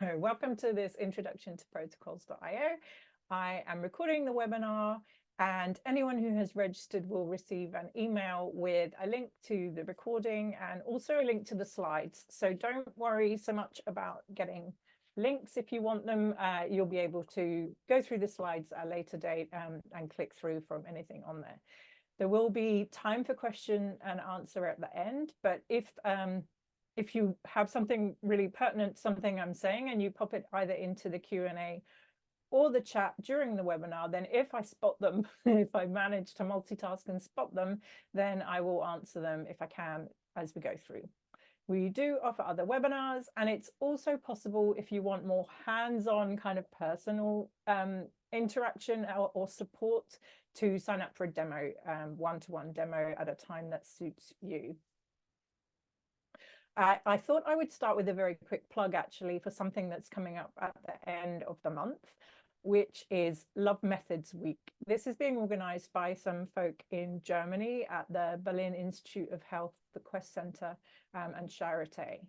So welcome to this introduction to protocols.io. I am recording the webinar, and anyone who has registered will receive an email with a link to the recording and also a link to the slides. So don't worry so much about getting links. If you want them, you'll be able to go through the slides at a later date and click through from anything on there. There will be time for question and answer at the end, but if you have something really pertinent, something I'm saying, and you pop it either into the Q&A or the chat during the webinar, then if I spot them, if I manage to multitask and spot them, then I will answer them if I can as we go through. We do offer other webinars, and it's also possible if you want more hands-on kind of personal interaction or support to sign up for a demo, one-to-one demo at a time that suits you. I thought I would start with a very quick plug actually for something that's coming up at the end of the month, which is Love Methods Week. This is being organized by some folk in Germany at the Berlin Institute of Health, the Quest Center, and Charité.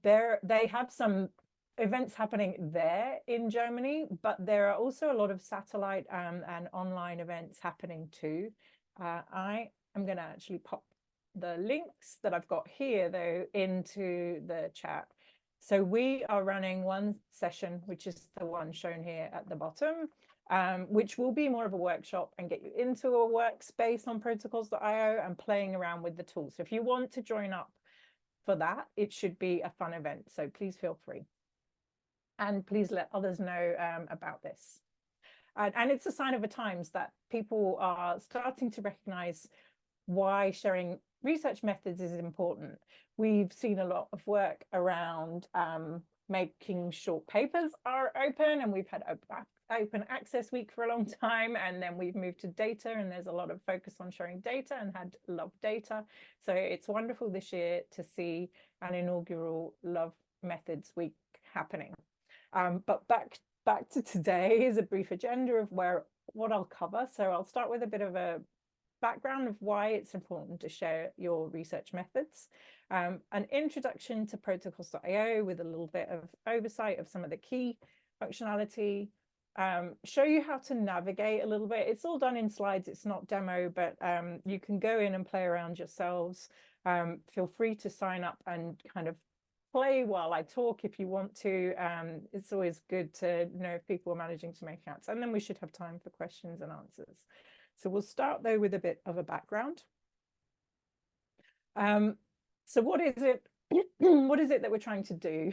They have some events happening there in Germany, but there are also a lot of satellite and online events happening too. I am going to actually pop the links that I've got here though into the chat. So we are running one session, which is the one shown here at the bottom, which will be more of a workshop and get you into a workspace on protocols.io and playing around with the tools. So if you want to join up for that, it should be a fun event. So please feel free. And please let others know about this. And it's a sign of the times that people are starting to recognize why sharing research methods is important. We've seen a lot of work around making short papers are open, and we've had open access week for a long time, and then we've moved to data, and there's a lot of focus on sharing data and had Love Data. So it's wonderful this year to see an inaugural Love Methods Week happening. But back to today is a brief agenda of what I'll cover. So I'll start with a bit of a background of why it's important to share your research methods, an introduction to protocols.io with a little bit of oversight of some of the key functionality, show you how to navigate a little bit. It's all done in slides, it's not demo, but you can go in and play around yourselves. Feel free to sign up and kind of play while I talk if you want to. It's always good to know if people are managing to make out, and then we should have time for questions and answers. So we'll start though with a bit of a background. So what is it? What is it that we're trying to do?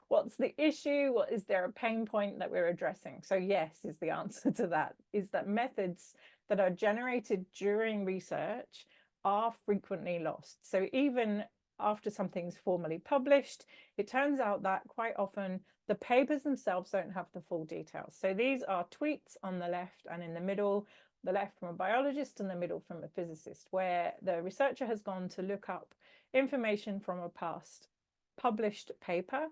What's the issue? Is there a pain point that we're addressing? So yes is the answer to that, is that methods that are generated during research are frequently lost. So even after something's formally published, it turns out that quite often the papers themselves don't have the full details. So these are tweets on the left, and in the middle, the left from a biologist and the middle from a physicist, where the researcher has gone to look up information from a past published paper.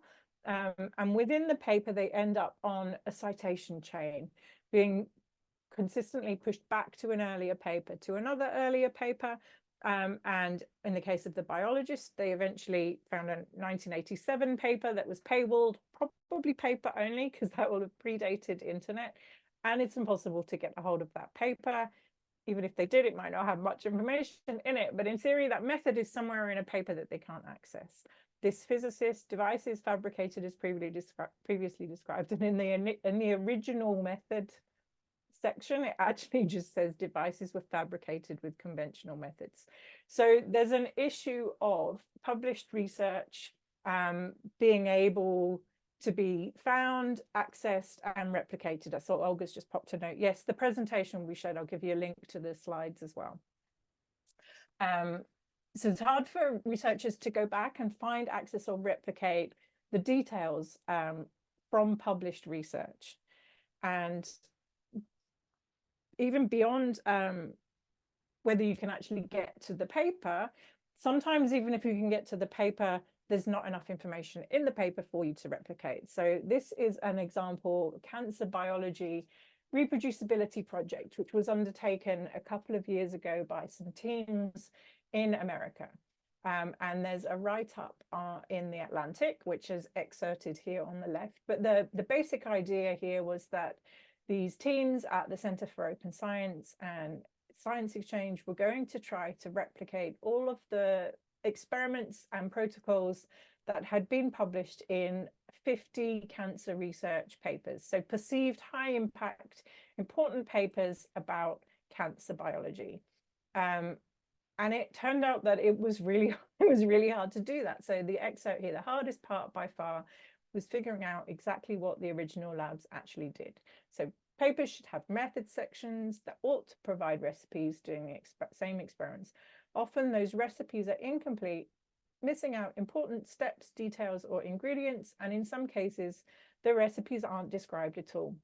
And within the paper, they end up on a citation chain, being consistently pushed back to an earlier paper, to another earlier paper. And in the case of the biologist, they eventually found a 1987 paper that was paywalled, probably paper only, because that will have predated internet. And it's impossible to get a hold of that paper. Even if they did, it might not have much information in it. But in theory, that method is somewhere in a paper that they can't access. This physicist, devices fabricated as previously described. And in the original method section, it actually just says devices were fabricated with conventional methods. So there's an issue of published research being able to be found, accessed, and replicated. I saw Olga's just popped a note. Yes, the presentation will be shared. I'll give you a link to the slides as well. So it's hard for researchers to go back and find, access, or replicate the details from published research. And even beyond whether you can actually get to the paper, sometimes even if you can get to the paper, there's not enough information in the paper for you to replicate. So this is an example, cancer biology reproducibility project, which was undertaken a couple of years ago by some teams in America. And there's a write-up in The Atlantic, which is excerpted here on the left. But the basic idea here was that these teams at the Center for Open Science and Science Exchange were going to try to replicate all of the experiments and protocols that had been published in 50 cancer research papers. So perceived high impact, important papers about cancer biology. And it turned out that it was really hard to do that. So the excerpt here, the hardest part by far was figuring out exactly what the original labs actually did. So papers should have method sections that ought to provide recipes doing the same experiments. Often those recipes are incomplete, missing out important steps, details, or ingredients, and in some cases, the recipes aren't described at all.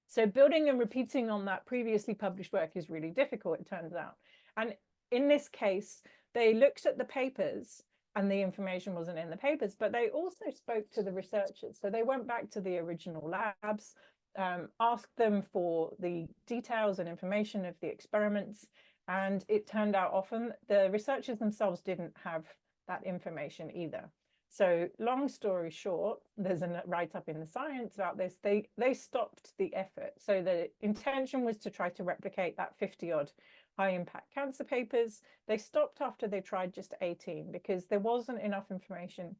So building and repeating on that previously published work is really difficult, it turns out. And in this case, they looked at the papers and the information wasn't in the papers, but they also spoke to the researchers. So they went back to the original labs, asked them for the details and information of the experiments. And it turned out often the researchers themselves didn't have that information either. So long story short, there's a write-up in the Science about this. They stopped the effort. So the intention was to try to replicate that 50-odd high impact cancer papers. They stopped after they tried just 18 because there wasn't enough information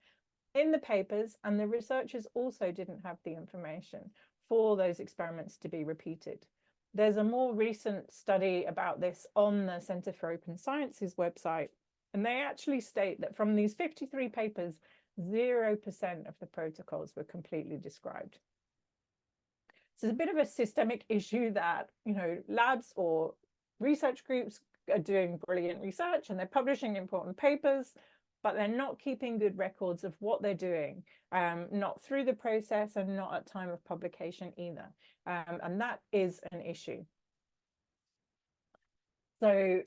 in the papers, and the researchers also didn't have the information for those experiments to be repeated. There's a more recent study about this on the Center for Open Science's website, and they actually state that from these 53 papers, 0% of the protocols were completely described. So it's a bit of a systemic issue that, labs or research groups are doing brilliant research and they're publishing important papers, but they're not keeping good records of what they're doing, not through the process and not at time of publication either. And that is an issue. So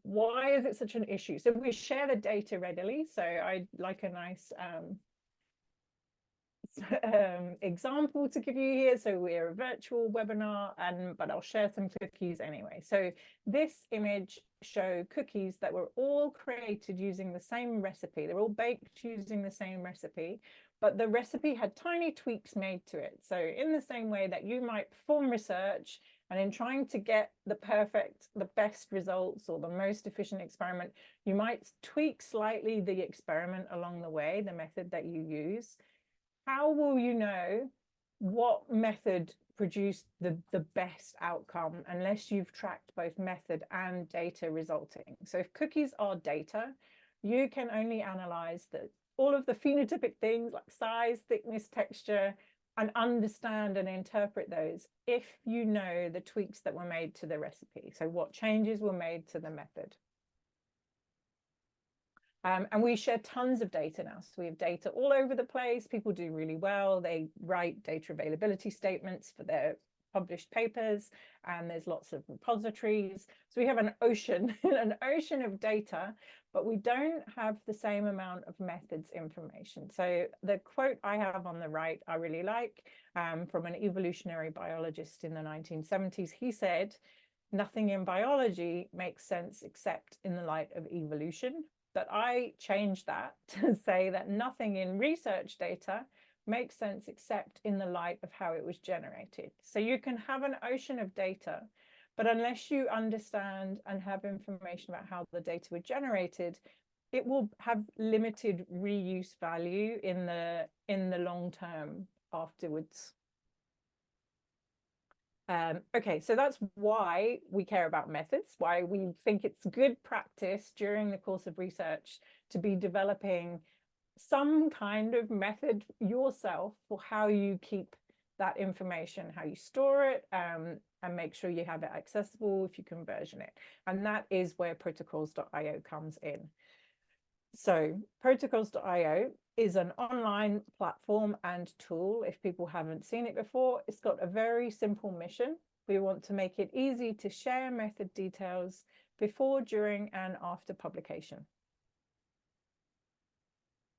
why is it such an issue? So we share the data readily. So I'd like a nice example to give you here. So we're a virtual webinar, but I'll share some cookies anyway. So this image show cookies that were all created using the same recipe. They're all baked using the same recipe, but the recipe had tiny tweaks made to it. So in the same way that you might perform research and in trying to get the best results or the most efficient experiment, you might tweak slightly the experiment along the way, the method that you use. How will you know what method produced the best outcome unless you've tracked both method and data resulting? So if cookies are data, you can only analyze all of the phenotypic things like size, thickness, texture, and understand and interpret those if you know the tweaks that were made to the recipe. So what changes were made to the method. And we share tons of data now. So we have data all over the place. People do really well. They write data availability statements for their published papers, and there's lots of repositories. So we have an ocean of data, but we don't have the same amount of methods information. So the quote I have on the right, I really like, from an evolutionary biologist in the 1970s. He said, "Nothing in biology makes sense except in the light of evolution." But I changed that to say that nothing in research data makes sense except in the light of how it was generated. So you can have an ocean of data, but unless you understand and have information about how the data were generated, it will have limited reuse value in the long term afterwards. Okay, so that's why we care about methods, why we think it's good practice during the course of research to be developing some kind of method yourself for how you keep that information, how you store it, and make sure you have it accessible if you can version it. And that is where protocols.io comes in. So protocols.io is an online platform and tool. If people haven't seen it before, it's got a very simple mission. We want to make it easy to share method details before, during, and after publication.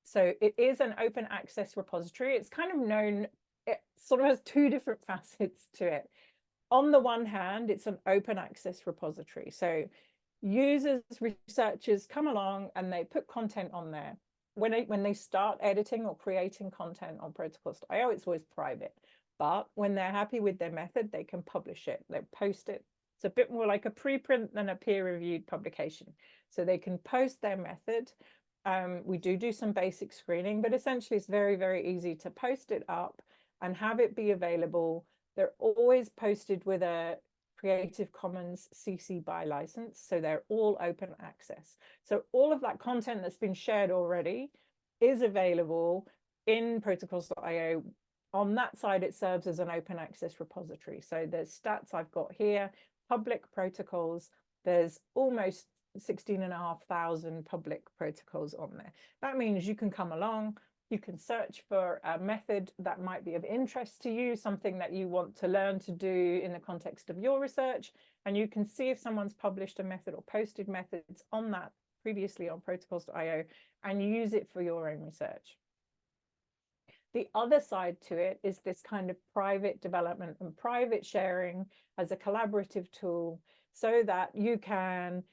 So it is an open access repository. It's kind of known, it sort of has two different facets to it. On the one hand, it's an open access repository. So users, researchers come along and they put content on there. When they start editing or creating content on protocols.io, it's always private. But when they're happy with their method, they can publish it, they post it. It's a bit more like a preprint than a peer-reviewed publication. So they can post their method. We do some basic screening, but essentially it's very, very easy to post it up and have it be available. They're always posted with a Creative Commons CC BY license, so they're all open access. So all of that content that's been shared already is available in protocols.io. On that side, it serves as an open access repository. So there's stats I've got here, public protocols. There's almost 16,500 public protocols on there. That means you can come along, you can search for a method that might be of interest to you, something that you want to learn to do in the context of your research, and you can see if someone's published a method or posted methods on that previously on protocols.io and use it for your own research. The other side to it is this kind of private development and private sharing as a collaborative tool so that you can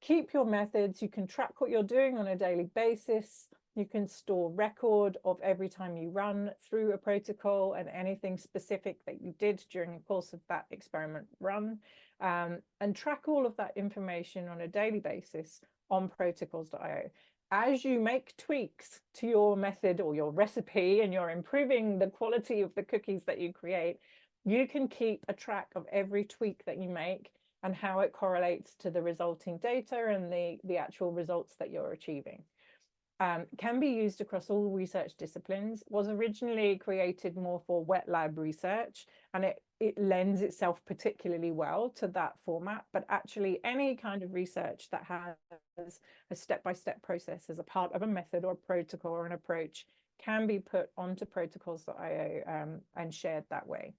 keep your methods, you can track what you're doing on a daily basis, you can store record of every time you run through a protocol and anything specific that you did during the course of that experiment run, and track all of that information on a daily basis on protocols.io. As you make tweaks to your method or your recipe and you're improving the quality of the cookies that you create, you can keep a track of every tweak that you make and how it correlates to the resulting data and the actual results that you're achieving. Can be used across all research disciplines, was originally created more for wet lab research, and it lends itself particularly well to that format. But actually any kind of research that has a step-by-step process as a part of a method or a protocol or an approach can be put onto protocols.io and shared that way.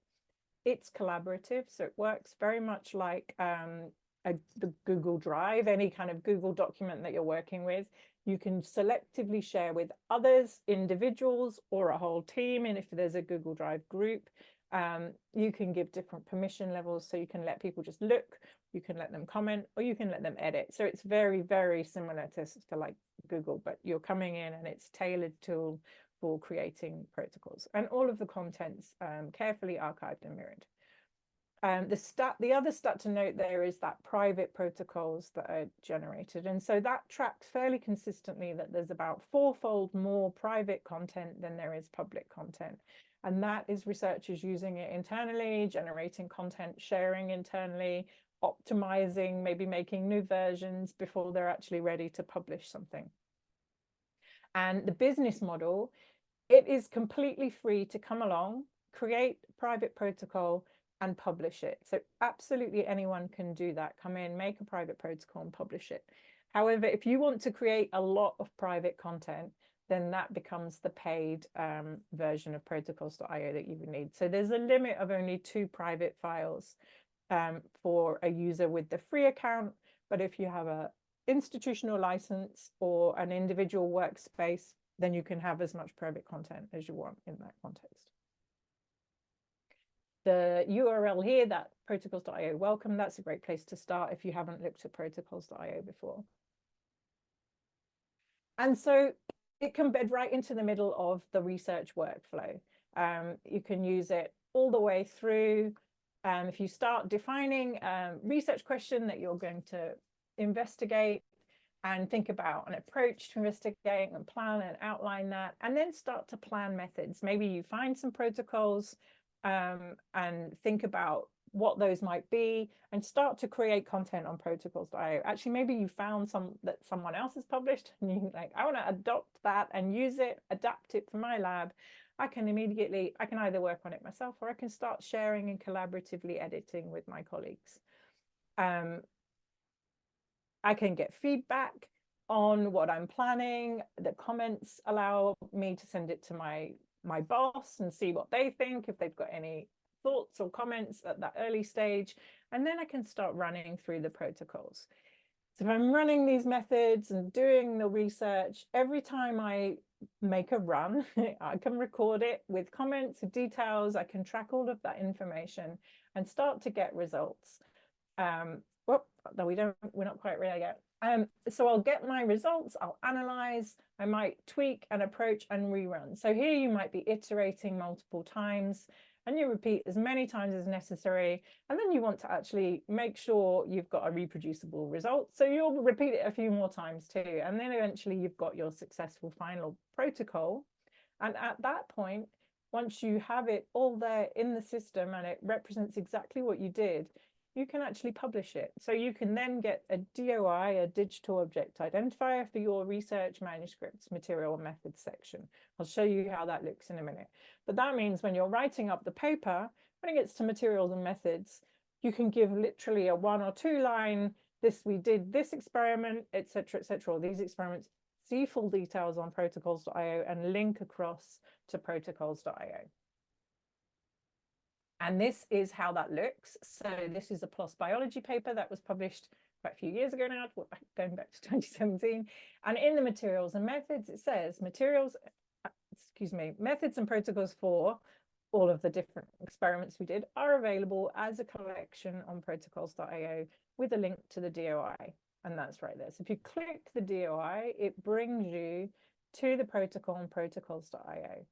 It's collaborative, so it works very much like the Google Drive, any kind of Google document that you're working with. You can selectively share with others, individuals, or a whole team. And if there's a Google Drive group, you can give different permission levels. So you can let people just look, you can let them comment, or you can let them edit. So it's very, very similar to like Google, but you're coming in and it's tailored tool for creating protocols. And all of the contents carefully archived and mirrored. The other stat to note there is that private protocols that are generated. And so that tracks fairly consistently that there's about 4-fold more private content than there is public content. And that is researchers using it internally, generating content, sharing internally, optimizing, maybe making new versions before they're actually ready to publish something. And the business model, it is completely free to come along, create a private protocol, and publish it. So absolutely anyone can do that. Come in, make a private protocol and publish it. However, if you want to create a lot of private content, then that becomes the paid version of protocols.io that you would need. So there's a limit of only 2 private files for a user with the free account. But if you have an institutional license or an individual workspace, then you can have as much private content as you want in that context. The URL here, that protocols.io welcome, that's a great place to start if you haven't looked at protocols.io before. And so it can bed right into the middle of the research workflow. You can use it all the way through. If you start defining a research question that you're going to investigate and think about an approach to investigate and plan and outline that, and then start to plan methods. Maybe you find some protocols and think about what those might be and start to create content on protocols.io. Actually, maybe you found some that someone else has published and you like, I want to adopt that and use it, adapt it for my lab. I can either work on it myself or I can start sharing and collaboratively editing with my colleagues. I can get feedback on what I'm planning. The comments allow me to send it to my boss and see what they think, if they've got any thoughts or comments at that early stage, and then I can start running through the protocols. So if I'm running these methods and doing the research, every time I make a run, I can record it with comments and details. I can track all of that information and start to get results. Well, though we're not quite there yet. So I'll get my results, I'll analyze, I might tweak and approach and rerun. So here you might be iterating multiple times, and you repeat as many times as necessary, and then you want to actually make sure you've got a reproducible result, so you'll repeat it a few more times too, and then eventually you've got your successful final protocol. And at that point, once you have it all there in the system and it represents exactly what you did, you can actually publish it. So you can then get a DOI, a digital object identifier, for your research manuscripts, material and methods section. I'll show you how that looks in a minute. But that means when you're writing up the paper, when it gets to materials and methods, you can give literally a 1 or 2 line, we did this experiment, etc., etc., or these experiments, see full details on protocols.io and link across to protocols.io. And this is how that looks. So this is a PLOS biology paper that was published quite a few years ago now, going back to 2017. And in the materials and methods, it says methods and protocols for all of the different experiments we did are available as a collection on protocols.io with a link to the DOI. And that's right there. So if you click the DOI, it brings you to the protocol on protocols.io.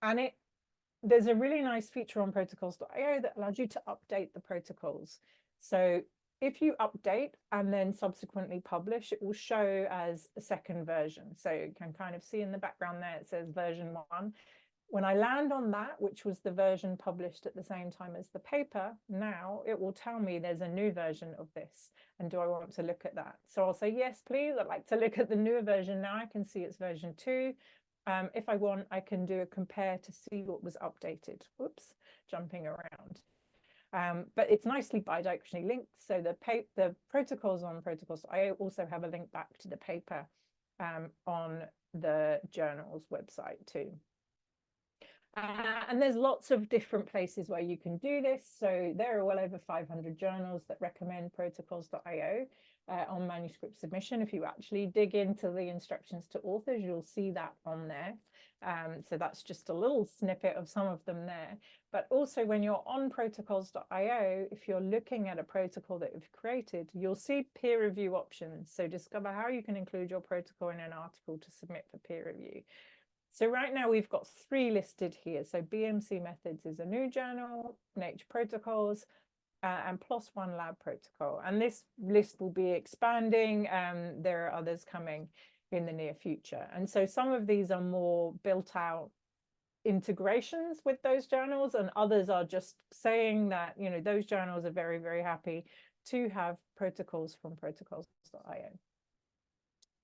And there's a really nice feature on protocols.io that allows you to update the protocols. So if you update and then subsequently publish, it will show as a second version. So you can kind of see in the background there, it says version 1. When I land on that, which was the version published at the same time as the paper, now it will tell me there's a new version of this. And do I want to look at that? So I'll say, yes, please. I'd like to look at the newer version. Now I can see it's version 2. If I want, I can do a compare to see what was updated. Oops, jumping around. But it's nicely bidirectionally linked. So the protocols on protocols.io also have a link back to the paper on the journal's website too. And there's lots of different places where you can do this. So there are well over 500 journals that recommend protocols.io on manuscript submission. If you actually dig into the instructions to authors, you'll see that on there. So that's just a little snippet of some of them there. But also when you're on protocols.io, if you're looking at a protocol that you've created, you'll see peer review options. So discover how you can include your protocol in an article to submit for peer review. So right now we've got 3 listed here. So BMC Methods is a new journal, Nature Protocols, and PLOS One Lab Protocol. And this list will be expanding. There are others coming in the near future. And so some of these are more built out integrations with those journals, and others are just saying that, you know, those journals are very, very happy to have protocols from protocols.io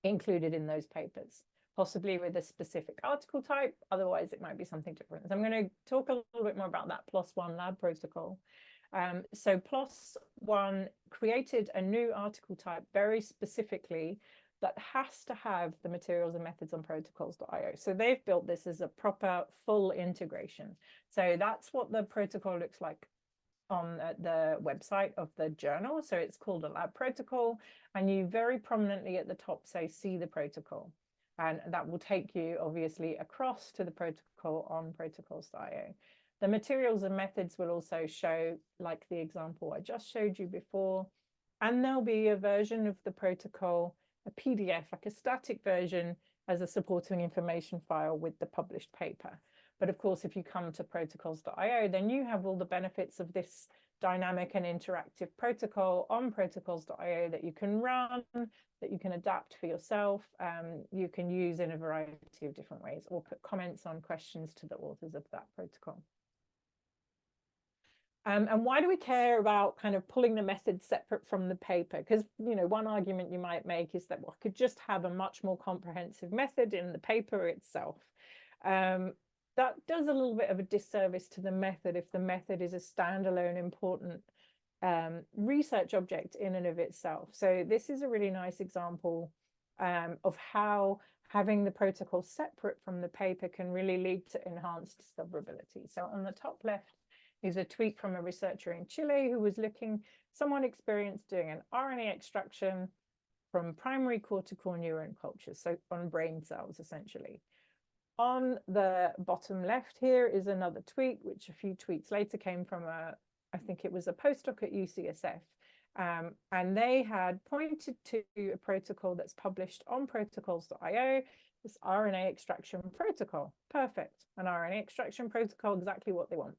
included in those papers, possibly with a specific article type. Otherwise, it might be something different. So I'm going to talk a little bit more about that PLOS One Lab protocol. So PLOS One created a new article type very specifically that has to have the materials and methods on protocols.io. So they've built this as a proper full integration. So that's what the protocol looks like on the website of the journal. So it's called a lab protocol, and you very prominently at the top say see the protocol, and that will take you obviously across to the protocol on protocols.io. The materials and methods will also show, like the example I just showed you before, and there'll be a version of the protocol, a PDF, like a static version, as a supporting information file with the published paper. But of course, if you come to protocols.io, then you have all the benefits of this dynamic and interactive protocol on protocols.io that you can run, that you can adapt for yourself, you can use in a variety of different ways, or put comments on questions to the authors of that protocol. And why do we care about kind of pulling the methods separate from the paper? Because, you know, one argument you might make is that, well, I could just have a much more comprehensive method in the paper itself. That does a little bit of a disservice to the method if the method is a standalone important research object in and of itself. So this is a really nice example of how having the protocol separate from the paper can really lead to enhanced discoverability. So on the top left is a tweet from a researcher in Chile who was someone experienced doing an RNA extraction from primary cortical neuron cultures, so on brain cells essentially. On the bottom left here is another tweet, which a few tweets later came from I think it was a postdoc at UCSF. And they had pointed to a protocol that's published on protocols.io, this RNA extraction protocol. Perfect. An RNA extraction protocol, exactly what they want.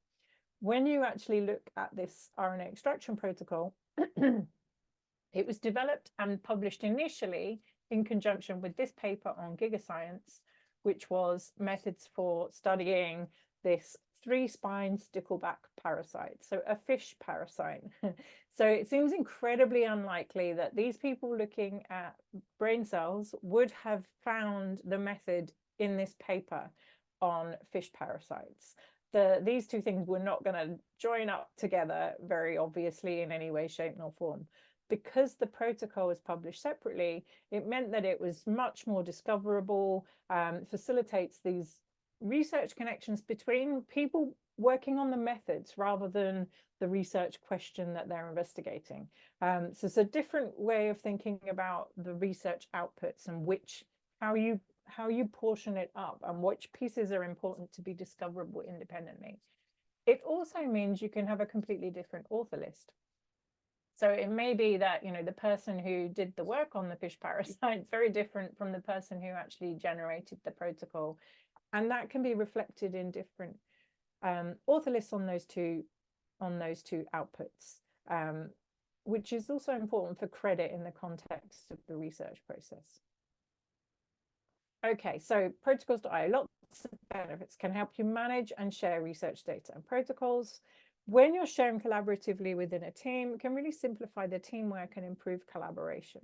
When you actually look at this RNA extraction protocol, it was developed and published initially in conjunction with this paper on GigaScience, which was methods for studying this three-spine stickleback parasite, so a fish parasite. So it seems incredibly unlikely that these people looking at brain cells would have found the method in this paper on fish parasites. These two things were not going to join up together very obviously in any way, shape, nor form. Because the protocol was published separately, it meant that it was much more discoverable, facilitates these research connections between people working on the methods rather than the research question that they're investigating. So it's a different way of thinking about the research outputs and how you portion it up and which pieces are important to be discoverable independently. It also means you can have a completely different author list. So it may be that, the person who did the work on the fish parasite is very different from the person who actually generated the protocol. And that can be reflected in different author lists on those two outputs, which is also important for credit in the context of the research process. Okay, so protocols.io, lots of benefits, can help you manage and share research data and protocols. When you're sharing collaboratively within a team, it can really simplify the teamwork and improve collaboration.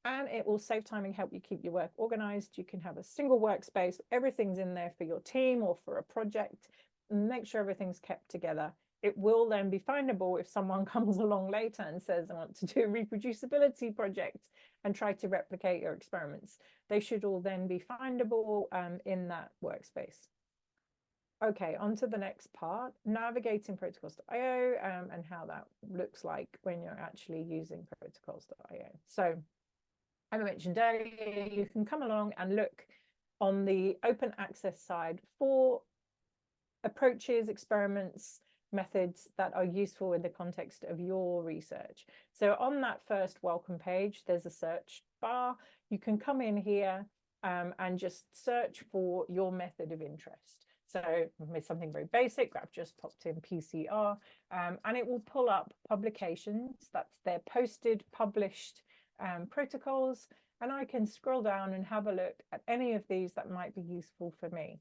And it will save time and help you keep your work organized. You can have a single workspace, everything's in there for your team or for a project, and make sure everything's kept together. It will then be findable if someone comes along later and says, I want to do a reproducibility project and try to replicate your experiments. They should all then be findable in that workspace. Okay, on to the next part, navigating protocols.io and how that looks like when you're actually using protocols.io. So as I mentioned earlier, you can come along and look on the open access side for approaches, experiments, methods that are useful in the context of your research. So on that first welcome page, there's a search bar. You can come in here and just search for your method of interest. So with something very basic, I've just popped in PCR and it will pull up publications. That's their posted, published protocols. And I can scroll down and have a look at any of these that might be useful for me.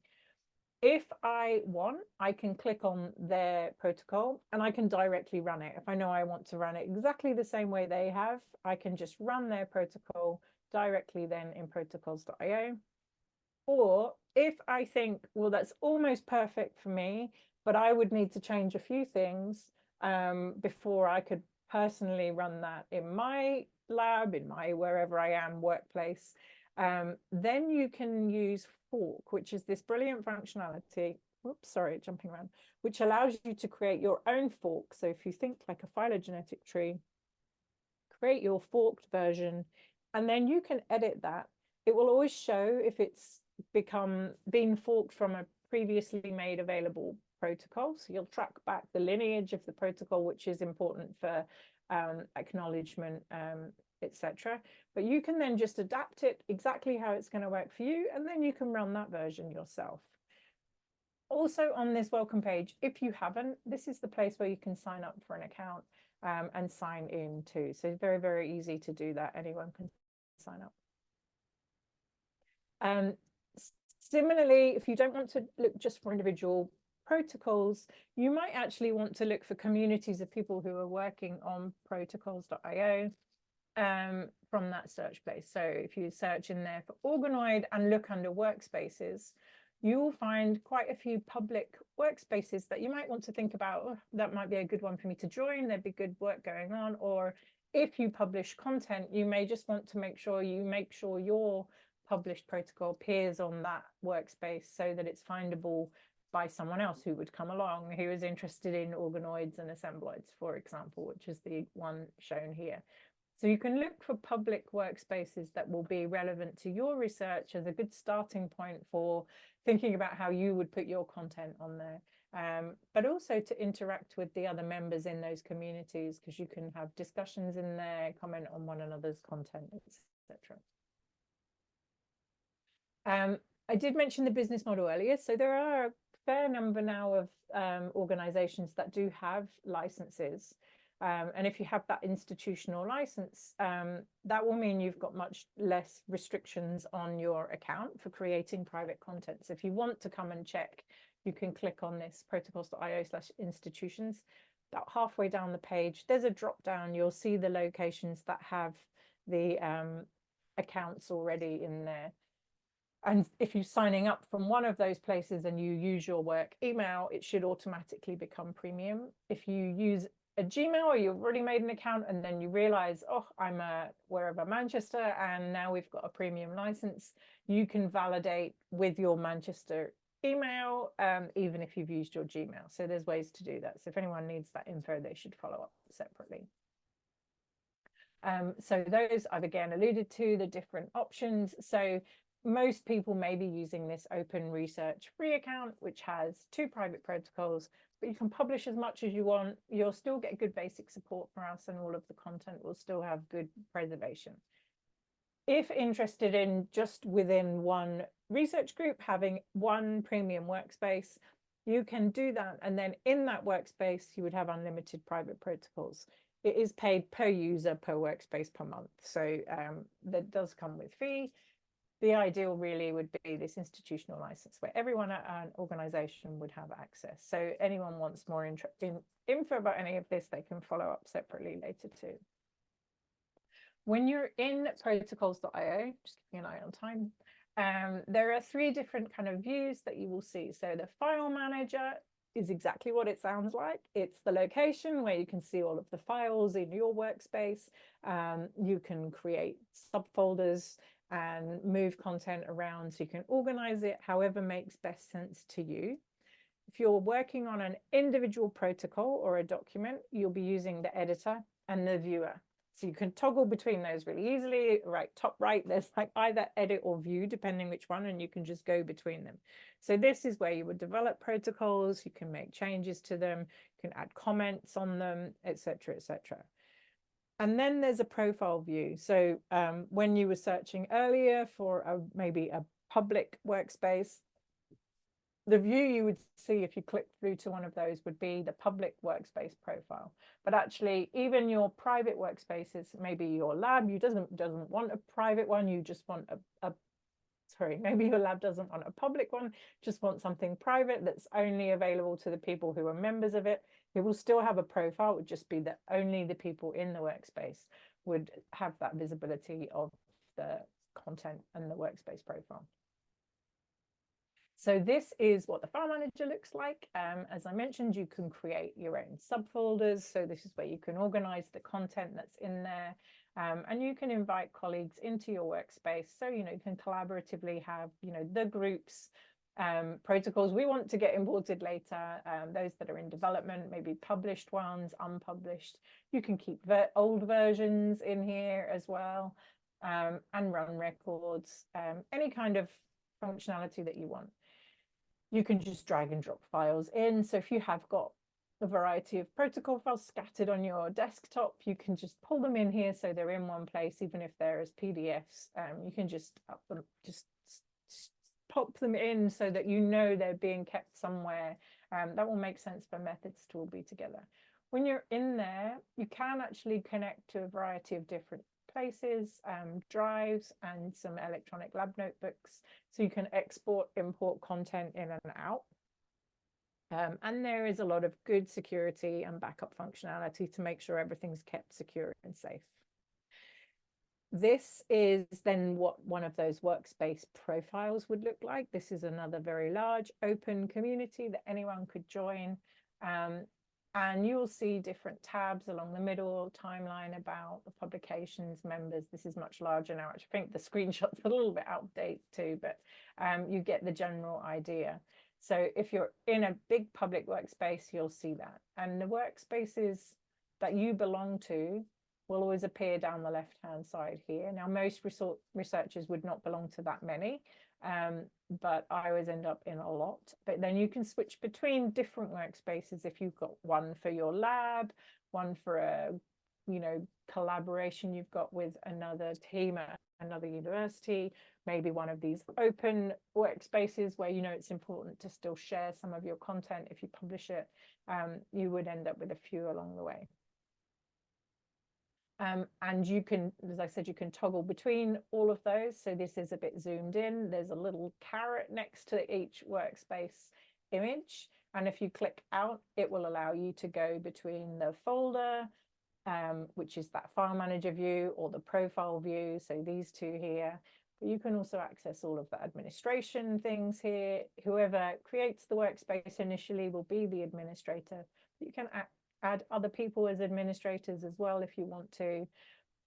If I want, I can click on their protocol and I can directly run it. If I know I want to run it exactly the same way they have, I can just run their protocol directly then in protocols.io. Or if I think, well, that's almost perfect for me, but I would need to change a few things before I could personally run that in my lab, in my wherever I am workplace, then you can use fork, which is this brilliant functionality. Oops, sorry, jumping around, which allows you to create your own fork. So if you think like a phylogenetic tree, create your forked version, and then you can edit that. It will always show if it's been forked from a previously made available protocol. So you'll track back the lineage of the protocol, which is important for acknowledgement, etc. But you can then just adapt it exactly how it's going to work for you, and then you can run that version yourself. Also on this welcome page, if you haven't, this is the place where you can sign up for an account and sign in too. So it's very, very easy to do that. Anyone can sign up. Similarly, if you don't want to look just for individual protocols, you might actually want to look for communities of people who are working on protocols.io from that search place. So if you search in there for organoid and look under workspaces, you will find quite a few public workspaces that you might want to think about. Oh, that might be a good one for me to join. There'd be good work going on. Or if you publish content, you may just want to make sure your published protocol appears on that workspace so that it's findable by someone else who would come along who is interested in organoids and assembloids, for example, which is the one shown here. So you can look for public workspaces that will be relevant to your research as a good starting point for thinking about how you would put your content on there. but also to interact with the other members in those communities, because you can have discussions in there, comment on one another's content, etc. I did mention the business model earlier. So there are a fair number now of organizations that do have licenses. And if you have that institutional license, that will mean you've got much less restrictions on your account for creating private content. So if you want to come and check, you can click on this protocols.io/institutions. About halfway down the page, there's a drop down. You'll see the locations that have the accounts already in there. And if you're signing up from one of those places and you use your work email, it should automatically become premium. If you use a Gmail or you've already made an account and then you realize, oh, I'm wherever Manchester, and now we've got a premium license, you can validate with your Manchester email, even if you've used your Gmail. So there's ways to do that. So if anyone needs that info, they should follow up separately. So those I've again alluded to, the different options. So most people may be using this Open Research free account, which has 2 private protocols, but you can publish as much as you want. You'll still get good basic support from us, and all of the content will still have good preservation. If interested in just within one research group having one premium workspace, you can do that. And then in that workspace, you would have unlimited private protocols. It is paid per user, per workspace, per month. So that does come with fee. The ideal really would be this institutional license where everyone at an organization would have access. So anyone wants more info about any of this, they can follow up separately later too. When you're in protocols.io, just keeping an eye on time, there are 3 different kind of views that you will see. So the file manager is exactly what it sounds like. It's the location where you can see all of the files in your workspace. You can create subfolders and move content around, so you can organize it however makes best sense to you. If you're working on an individual protocol or a document, you'll be using the editor and the viewer. So you can toggle between those really easily. Right, top right, there's like either edit or view, depending which one, and you can just go between them. So this is where you would develop protocols. You can make changes to them, you can add comments on them, etc., etc. And then there's a profile view. So when you were searching earlier for maybe a public workspace, the view you would see if you click through to one of those would be the public workspace profile. But actually, even your private workspaces, maybe your lab, you doesn't want a private one, you just want maybe your lab doesn't want a public one, just want something private that's only available to the people who are members of it. It will still have a profile. It would just be that only the people in the workspace would have that visibility of the content and the workspace profile. So this is what the file manager looks like. As I mentioned, you can create your own subfolders. So this is where you can organize the content that's in there. And you can invite colleagues into your workspace. So, you can collaboratively have, the groups, protocols we want to get imported later, those that are in development, maybe published ones, unpublished. You can keep old versions in here as well, and run records, any kind of functionality that you want. You can just drag and drop files in. So if you have got a variety of protocol files scattered on your desktop, you can just pull them in here so they're in one place, even if they're as PDFs. You can just pop them in so that they're being kept somewhere. That will make sense for methods to all be together. When you're in there, you can actually connect to a variety of different places, drives, and some electronic lab notebooks, so you can export, import content in and out. And there is a lot of good security and backup functionality to make sure everything's kept secure and safe. This is then what one of those workspace profiles would look like. This is another very large open community that anyone could join. And you'll see different tabs along the middle, timeline, about, the publications, members. This is much larger now. I think the screenshot's a little bit out of date too, but you get the general idea. So if you're in a big public workspace, you'll see that. And the workspaces that you belong to will always appear down the left-hand side here. Now, most researchers would not belong to that many. but I always end up in a lot. But then you can switch between different workspaces if you've got one for your lab, one for a, you know, collaboration you've got with another team at another university, maybe one of these open workspaces where, you know, it's important to still share some of your content if you publish it. You would end up with a few along the way. And you can, as I said, you can toggle between all of those. So this is a bit zoomed in. There's a little caret next to each workspace image. And if you click out, it will allow you to go between the folder, which is that file manager view, or the profile view. So these two here. But you can also access all of the administration things here. Whoever creates the workspace initially will be the administrator. You can add other people as administrators as well if you want to.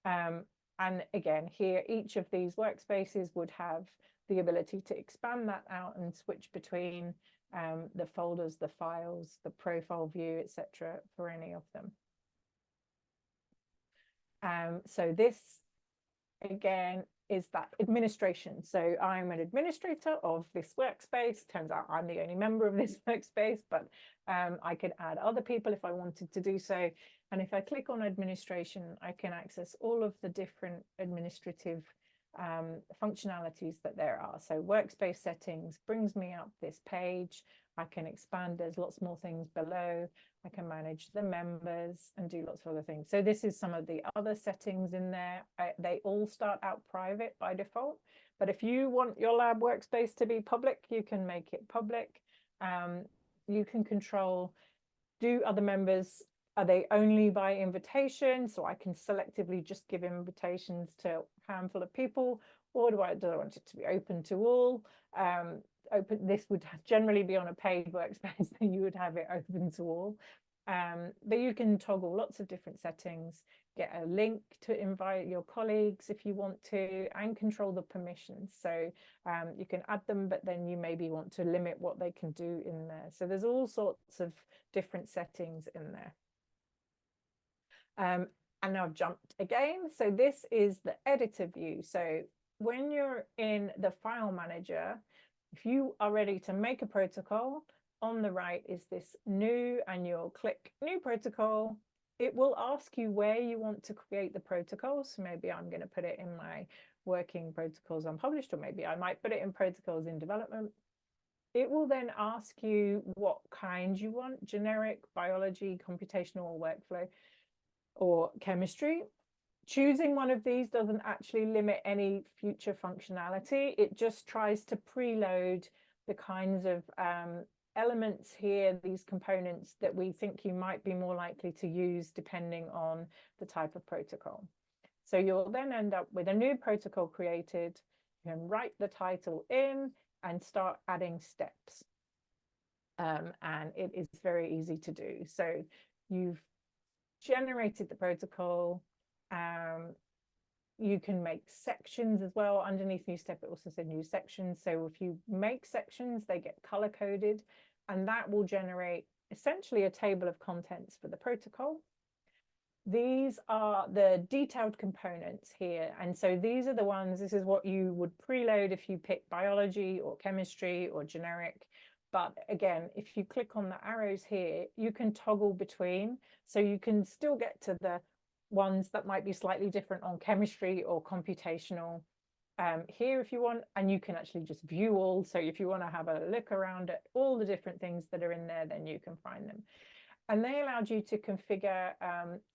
And again, here, each of these workspaces would have the ability to expand that out and switch between the folders, the files, the profile view, etc. for any of them. So this, again, is that administration. So I'm an administrator of this workspace. Turns out I'm the only member of this workspace, but I could add other people if I wanted to do so. And if I click on administration, I can access all of the different administrative functionalities that there are. So workspace settings brings me up this page. I can expand, there's lots more things below. I can manage the members and do lots of other things. So this is some of the other settings in there. They all start out private by default, but if you want your lab workspace to be public, you can make it public. You can control, do other members, are they only by invitation? So I can selectively just give invitations to a handful of people, or do I want it to be open to all? This would generally be on a paid workspace, then you would have it open to all. But you can toggle lots of different settings, get a link to invite your colleagues if you want to, and control the permissions. So you can add them, but then you maybe want to limit what they can do in there. So there's all sorts of different settings in there. And now I've jumped again. So this is the editor view. So when you're in the file manager, if you are ready to make a protocol, on the right is this new, and you'll click new protocol. It will ask you where you want to create the protocol. So maybe I'm going to put it in my working protocols unpublished, or maybe I might put it in protocols in development. It will then ask you what kind you want: generic, biology, computational, workflow, or chemistry. Choosing one of these doesn't actually limit any future functionality. It just tries to preload the kinds of elements here, these components that we think you might be more likely to use depending on the type of protocol. So you'll then end up with a new protocol created. You can write the title in and start adding steps. And it is very easy to do. So you've generated the protocol. You can make sections as well. Underneath new step, it also said new sections. So if you make sections, they get color coded, and that will generate essentially a table of contents for the protocol. These are the detailed components here. And so these are the ones, this is what you would preload if you pick biology or chemistry or generic. But again, if you click on the arrows here, you can toggle between. So you can still get to the ones that might be slightly different on chemistry or computational here if you want, and you can actually just view all. So if you want to have a look around at all the different things that are in there, then you can find them. And they allowed you to configure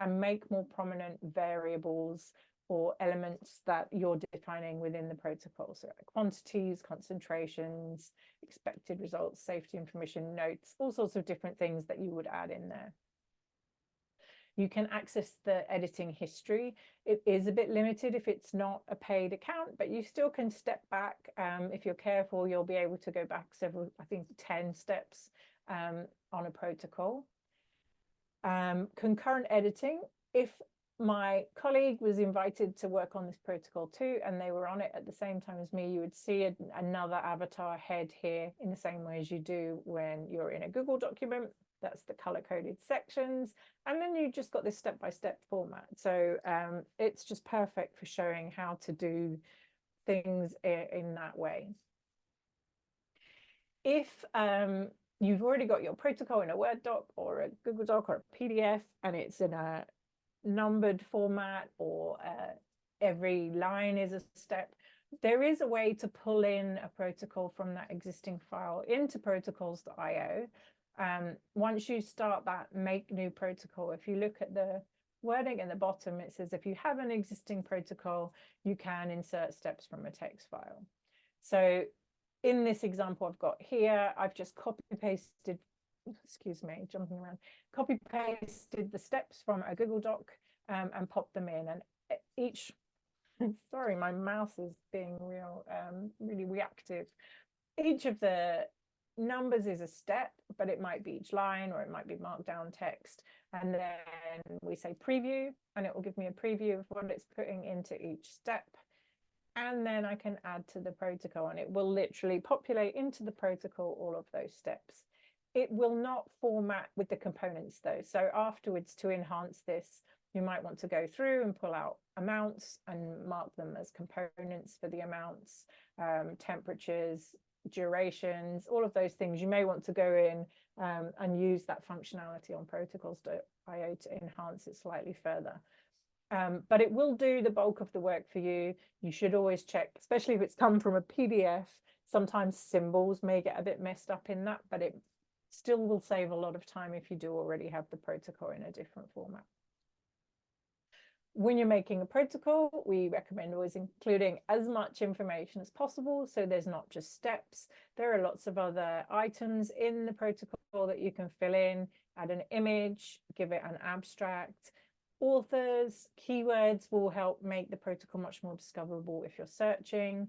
and make more prominent variables or elements that you're defining within the protocol. So quantities, concentrations, expected results, safety information, notes, all sorts of different things that you would add in there. You can access the editing history. It is a bit limited if it's not a paid account, but you still can step back. If you're careful, you'll be able to go back several, I think 10 steps on a protocol. Concurrent editing. If my colleague was invited to work on this protocol too, and they were on it at the same time as me, you would see another avatar head here in the same way as you do when you're in a Google document. That's the color-coded sections. And then you just got this step-by-step format. So it's just perfect for showing how to do things in that way. If you've already got your protocol in a Word doc or a Google Doc or a PDF, and it's in a numbered format, or every line is a step, there is a way to pull in a protocol from that existing file into protocols.io. Once you start that make new protocol, if you look at the wording at the bottom, it says if you have an existing protocol, you can insert steps from a text file. So in this example I've got here, I've just copy pasted, excuse me, jumping around, copy pasted the steps from a Google Doc and popped them in. And each, sorry, my mouse is being really reactive. Each of the numbers is a step, but it might be each line, or it might be markdown text. And then we say preview, and it will give me a preview of what it's putting into each step. And then I can add to the protocol, and it will literally populate into the protocol all of those steps. It will not format with the components though. So afterwards, to enhance this, you might want to go through and pull out amounts and mark them as components for the amounts, temperatures, durations, all of those things. You may want to go in and use that functionality on protocols.io to enhance it slightly further. But it will do the bulk of the work for you. You should always check, especially if it's come from a PDF. Sometimes symbols may get a bit messed up in that, but it still will save a lot of time if you do already have the protocol in a different format. When you're making a protocol, we recommend always including as much information as possible. So there's not just steps. There are lots of other items in the protocol that you can fill in, add an image, give it an abstract. Authors, keywords will help make the protocol much more discoverable if you're searching.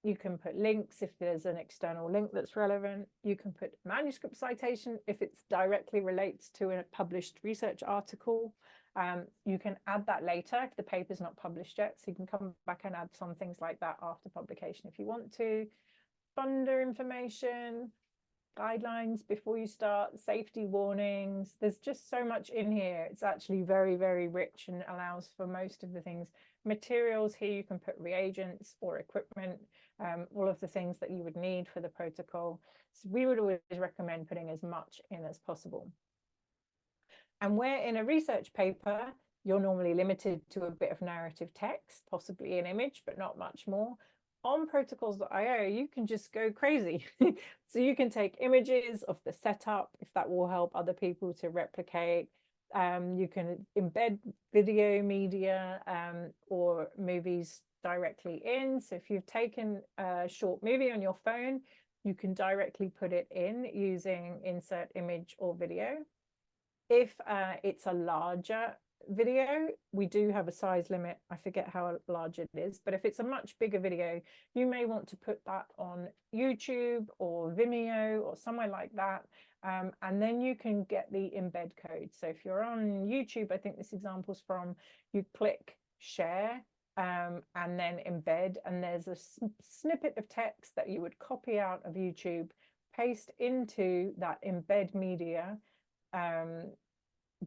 You can put links if there's an external link that's relevant. You can put manuscript citation if it directly relates to a published research article. You can add that later if the paper's not published yet. So you can come back and add some things like that after publication if you want to. Funder information, guidelines before you start, safety warnings. There's just so much in here. It's actually very, very rich and allows for most of the things. Materials, here you can put reagents or equipment, all of the things that you would need for the protocol. So we would always recommend putting as much in as possible. And where in a research paper, you're normally limited to a bit of narrative text, possibly an image, but not much more. On protocols.io, you can just go crazy. So you can take images of the setup, if that will help other people to replicate. You can embed video media or movies directly in. So if you've taken a short movie on your phone, you can directly put it in using insert image or video. If it's a larger video, we do have a size limit. I forget how large it is, but if it's a much bigger video, you may want to put that on YouTube or Vimeo or somewhere like that. And then you can get the embed code. So if you're on YouTube, I think this example's from, you click share and then embed, and there's a snippet of text that you would copy out of YouTube, paste into that embed media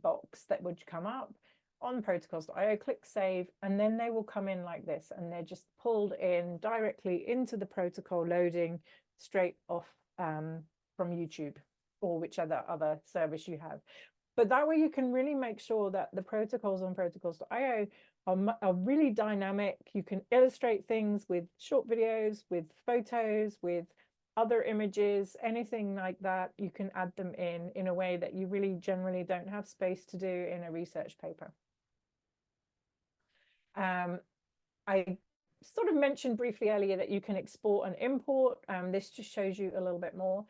box that would come up on protocols.io, click save, and then they will come in like this, and they're just pulled in directly into the protocol, loading straight off from YouTube or whichever other service you have. But that way you can really make sure that the protocols on protocols.io are really dynamic. You can illustrate things with short videos, with photos, with other images, anything like that. You can add them in a way that you really generally don't have space to do in a research paper. I sort of mentioned briefly earlier that you can export and import. This just shows you a little bit more.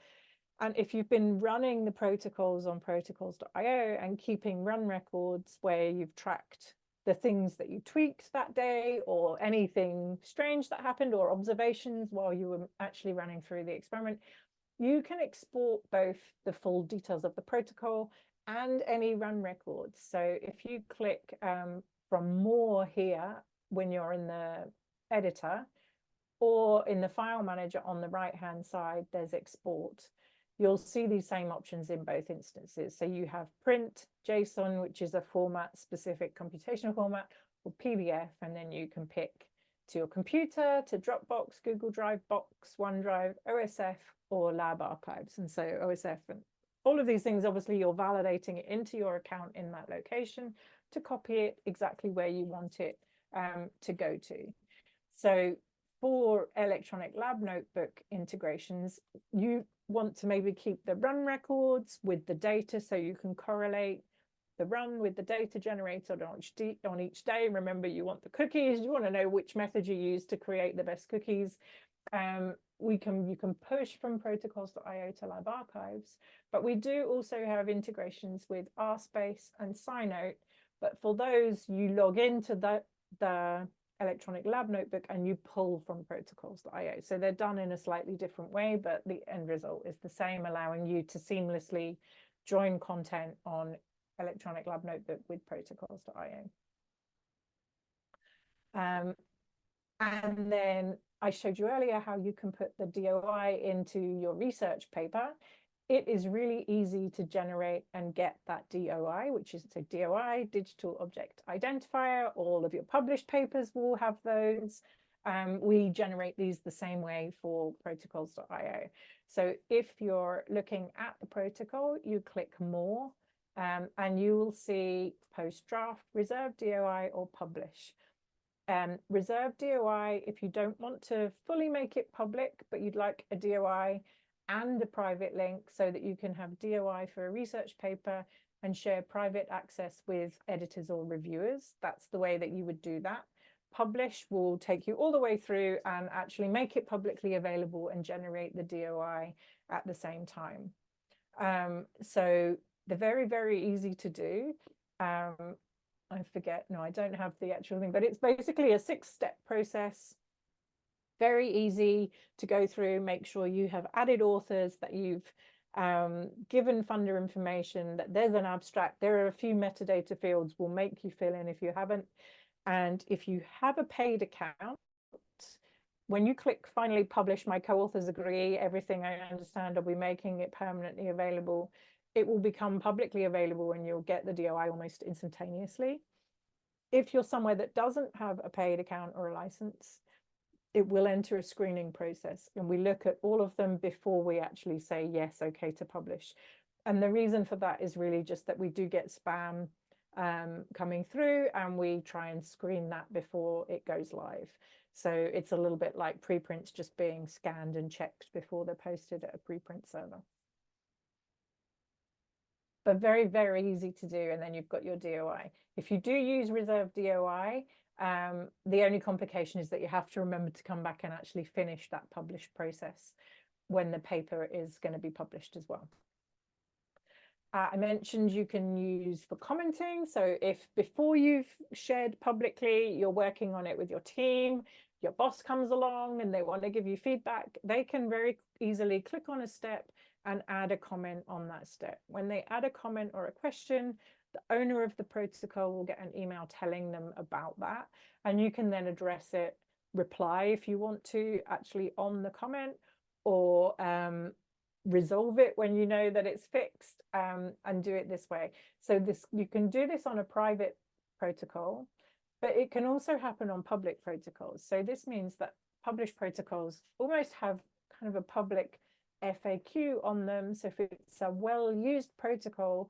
And if you've been running the protocols on protocols.io and keeping run records where you've tracked the things that you tweaked that day, or anything strange that happened, or observations while you were actually running through the experiment, you can export both the full details of the protocol and any run records. So if you click from more here when you're in the editor, or in the file manager on the right hand side, there's export. You'll see these same options in both instances. So you have print, JSON, which is a format specific computational format, or PDF, and then you can pick to your computer, to Dropbox, Google Drive, Box, OneDrive, OSF, or Lab Archives. And so OSF and all of these things, obviously you're validating it into your account in that location to copy it exactly where you want it to go to. So for electronic lab notebook integrations, you want to maybe keep the run records with the data so you can correlate the run with the data generated on each day. Remember, you want the cookies, you want to know which method you use to create the best cookies. You can push from protocols.io to Lab Archives, but we do also have integrations with RSpace and Cynote. But for those, you log into the electronic lab notebook and you pull from protocols.io. So they're done in a slightly different way, but the end result is the same, allowing you to seamlessly join content on electronic lab notebook with protocols.io. And then I showed you earlier how you can put the DOI into your research paper. It is really easy to generate and get that DOI, which is a DOI, digital object identifier. All of your published papers will have those. We generate these the same way for protocols.io. So if you're looking at the protocol, you click more, and you will see post draft, reserve DOI, or publish. Reserve DOI, if you don't want to fully make it public, but you'd like a DOI and a private link so that you can have DOI for a research paper and share private access with editors or reviewers. That's the way that you would do that. Publish will take you all the way through and actually make it publicly available and generate the DOI at the same time. So they're very, very easy to do. I forget, no, I don't have the actual thing, but it's basically a 6-step process. Very easy to go through. Make sure you have added authors, that you've given funder information, that there's an abstract. There are a few metadata fields we'll make you fill in if you haven't. And if you have a paid account, when you click finally publish, my co-authors agree, everything I understand, I'll be making it permanently available. It will become publicly available and you'll get the DOI almost instantaneously. If you're somewhere that doesn't have a paid account or a license, it will enter a screening process, and we look at all of them before we actually say yes, okay to publish. And the reason for that is really just that we do get spam coming through, and we try and screen that before it goes live. So it's a little bit like preprints just being scanned and checked before they're posted at a preprint server. But very, very easy to do. And then you've got your DOI. If you do use reserve DOI, the only complication is that you have to remember to come back and actually finish that publish process when the paper is going to be published as well. I mentioned you can use for commenting. So if before you've shared publicly, you're working on it with your team, your boss comes along and they want to give you feedback, they can very easily click on a step and add a comment on that step. When they add a comment or a question, the owner of the protocol will get an email telling them about that. And you can then address it, reply if you want to actually on the comment, or resolve it when you know that it's fixed, and do it this way. So you can do this on a private protocol, but it can also happen on public protocols. So this means that published protocols almost have kind of a public FAQ on them. So if it's a well-used protocol,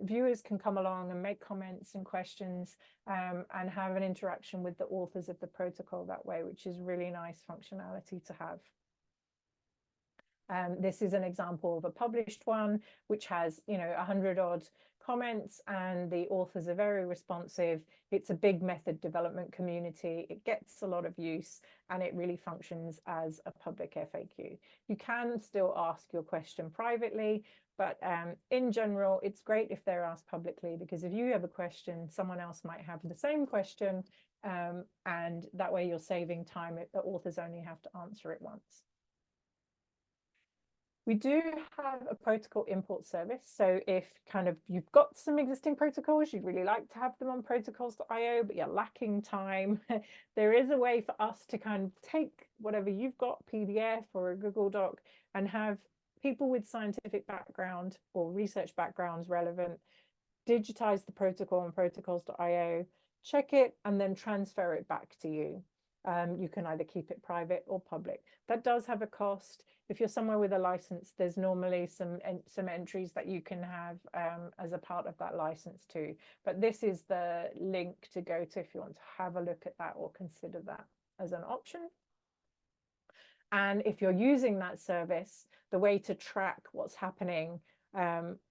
viewers can come along and make comments and questions, and have an interaction with the authors of the protocol that way, which is really nice functionality to have. This is an example of a published one, which has, 100 odd comments, and the authors are very responsive. It's a big method development community. It gets a lot of use, and it really functions as a public FAQ. You can still ask your question privately, but in general, it's great if they're asked publicly, because if you have a question, someone else might have the same question, and that way you're saving time if the authors only have to answer it once. We do have a protocol import service. So if you've got some existing protocols, you'd really like to have them on protocols.io, but you're lacking time, there is a way for us to take whatever you've got, PDF or a Google Doc, and have people with scientific background or research backgrounds relevant, digitize the protocol on protocols.io, check it, and then transfer it back to you. You can either keep it private or public. That does have a cost. If you're somewhere with a license, there's normally some entries that you can have as a part of that license too. But this is the link to go to if you want to have a look at that or consider that as an option. And if you're using that service, the way to track what's happening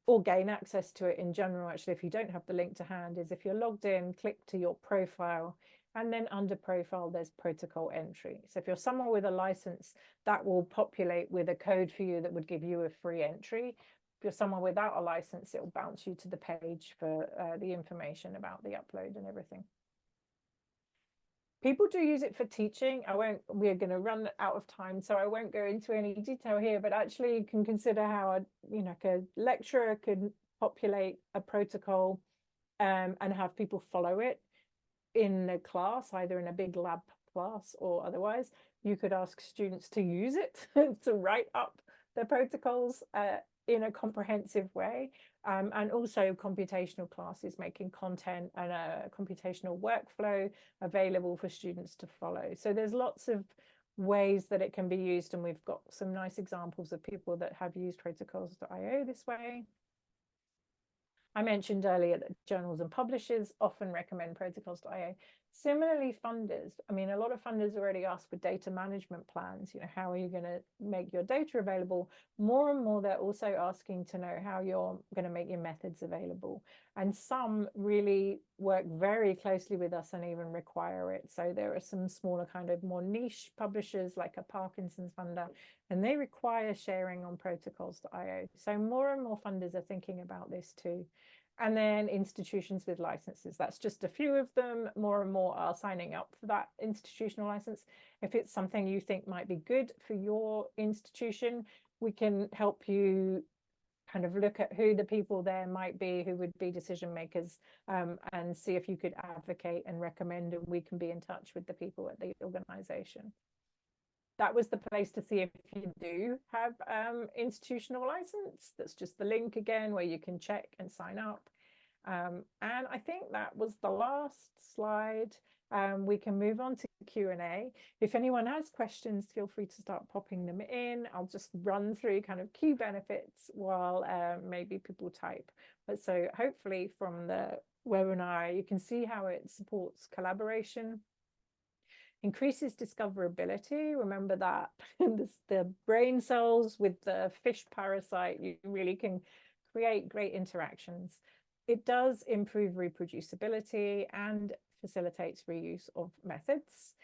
or gain access to it in general, actually, if you don't have the link to hand, is if you're logged in, click to your profile, and then under profile, there's protocol entry. So if you're someone with a license, that will populate with a code for you that would give you a free entry. If you're someone without a license, it will bounce you to the page for the information about the upload and everything. People do use it for teaching. We're going to run out of time, so I won't go into any detail here, but actually you can consider how a lecturer could populate a protocol and have people follow it in a class, either in a big lab class or otherwise. You could ask students to use it to write up their protocols in a comprehensive way. And also computational classes making content and a computational workflow available for students to follow. So there's lots of ways that it can be used, and we've got some nice examples of people that have used protocols.io this way. I mentioned earlier that journals and publishers often recommend protocols.io. Similarly, funders, I mean, a lot of funders already ask for data management plans. How are you going to make your data available? More and more, they're also asking to know how you're going to make your methods available. And some really work very closely with us and even require it. So there are some smaller kind of more niche publishers like a Parkinson's funder, and they require sharing on protocols.io. So more and more funders are thinking about this too. And then institutions with licenses, that's just a few of them. More and more are signing up for that institutional license. If it's something you think might be good for your institution, we can help you kind of look at who the people there might be who would be decision makers, and see if you could advocate and recommend, and we can be in touch with the people at the organization. That was the place to see if you do have institutional license. That's just the link again where you can check and sign up. And I think that was the last slide. We can move on to Q&A. If anyone has questions, feel free to start popping them in. I'll just run through kind of key benefits while maybe people type. But so hopefully from the webinar, you can see how it supports collaboration, increases discoverability. Remember that the brain cells with the fish parasite, you really can create great interactions. It does improve reproducibility and facilitates reuse of methods.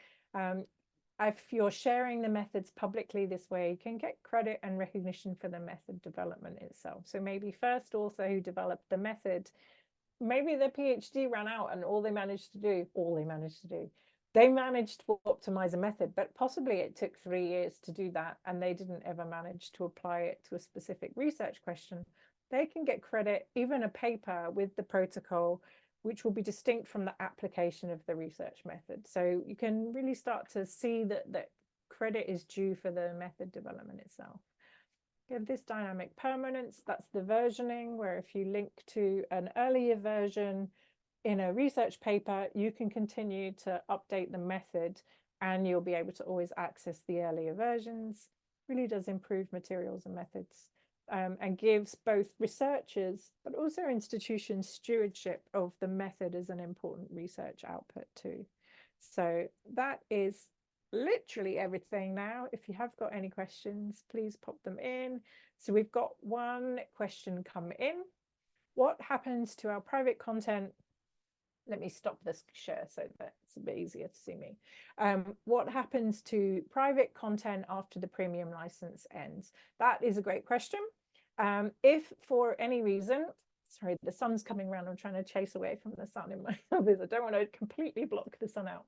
If you're sharing the methods publicly this way, you can get credit and recognition for the method development itself. So maybe first author who developed the method, maybe their PhD ran out and they managed to optimize a method, but possibly it took 3 years to do that and they didn't ever manage to apply it to a specific research question. They can get credit, even a paper with the protocol, which will be distinct from the application of the research method. So you can really start to see that credit is due for the method development itself. You have this dynamic permanence, that's the versioning, where if you link to an earlier version in a research paper, you can continue to update the method and you'll be able to always access the earlier versions. Really does improve materials and methods, and gives both researchers but also institutions stewardship of the method as an important research output too. So that is literally everything now. If you have got any questions, please pop them in. So we've got one question come in. What happens to our private content? Let me stop this share so that it's a bit easier to see me. What happens to private content after the premium license ends? That is a great question. If for any reason, sorry, the sun's coming around, I'm trying to chase away from the sun in my office. I don't want to completely block the sun out.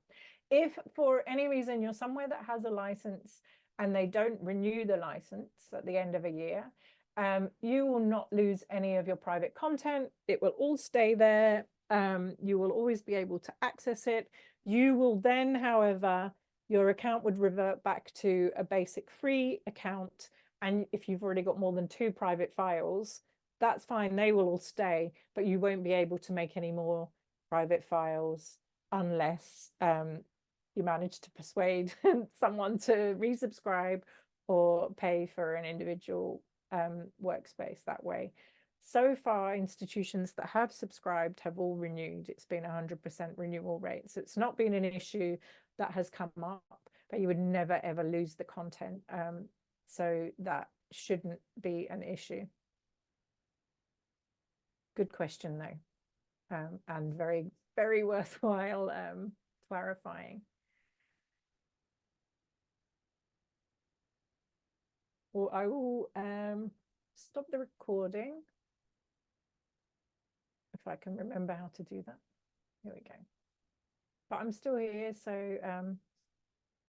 If for any reason you're somewhere that has a license and they don't renew the license at the end of a year, you will not lose any of your private content. It will all stay there. You will always be able to access it. You will then, however, your account would revert back to a basic free account. And if you've already got more than 2 private files, that's fine. They will all stay, but you won't be able to make any more private files unless you manage to persuade someone to resubscribe or pay for an individual workspace that way. So far, institutions that have subscribed have all renewed. It's been 100% renewal rate. So it's not been an issue that has come up, but you would never, ever lose the content. So that shouldn't be an issue. Good question, though, and very, very worthwhile clarifying. Well, I will stop the recording if I can remember how to do that. Here we go. But I'm still here, so